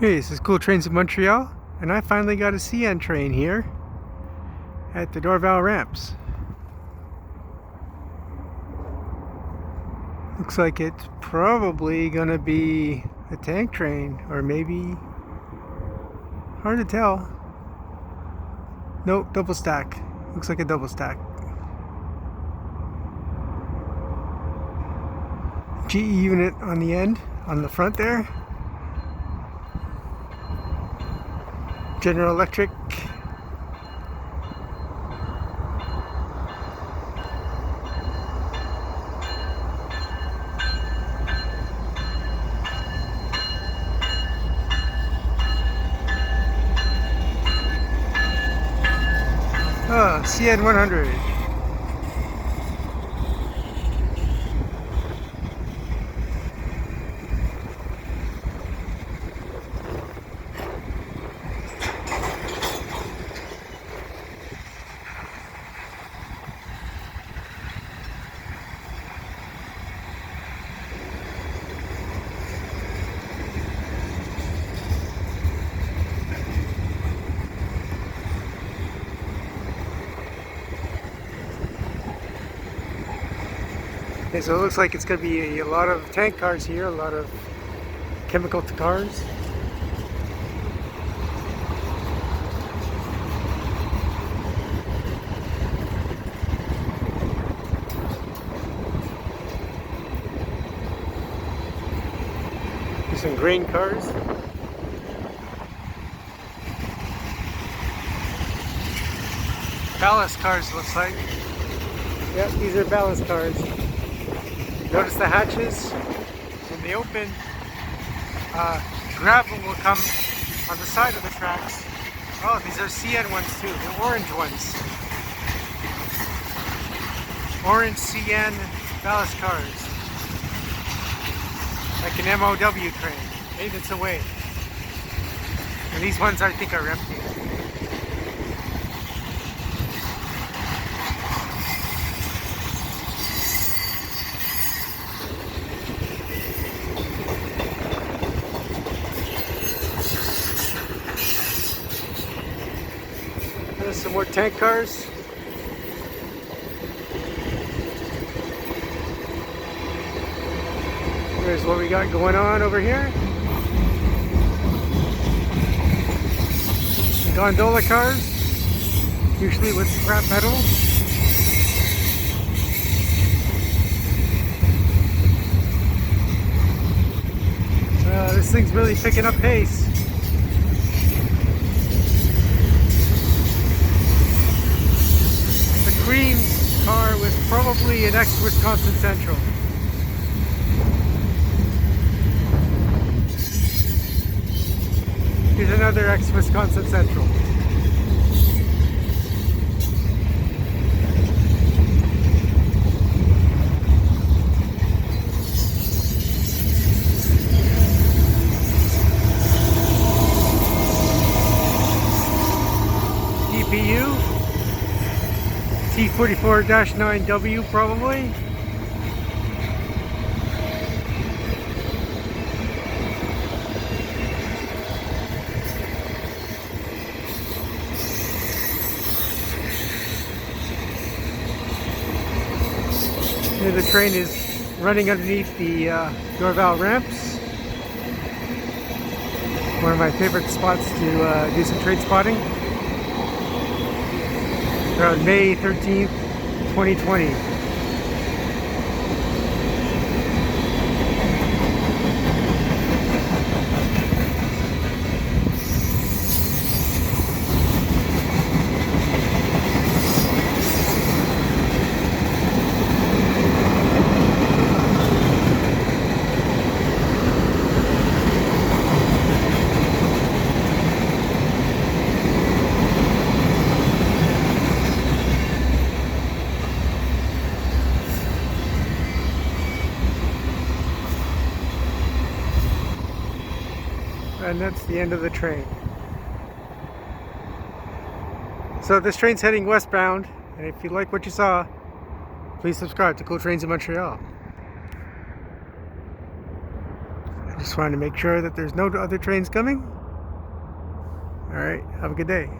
Hey, this is Cool Trains in Montreal, and I finally got a CN train here at the Dorval ramps. Looks like it's probably gonna be a tank train, or maybe, hard to tell. Nope, double stack. Looks like a double stack. GE unit on the end, on the front there. General Electric. Oh, CN 100. Okay, so it looks like it's going to be a lot of tank cars here, a lot of chemical cars. There's some grain cars. Ballast cars, looks like. Yep, these are ballast cars. Notice the hatches. When they open, gravel will come on the side of the tracks. Oh, these are CN ones too, the orange ones. Orange CN ballast cars. Like an MOW train, maintenance away. And these ones I think are empty. There's some more tank cars. Here's what we got going on over here. Gondola cars, usually with scrap metal. This thing's really picking up pace. The cream car was probably an ex-Wisconsin Central. Here's another ex-Wisconsin Central. DPU T44-9W probably. Here the train is running underneath the Dorval ramps. One of my favorite spots to do some train spotting. Around May 13th, 2020. And that's the end of the train. So this train's heading westbound, and if you like what you saw, please subscribe to Cool Trains in Montreal. Just wanted to make sure that there's no other trains coming. Alright, have a good day.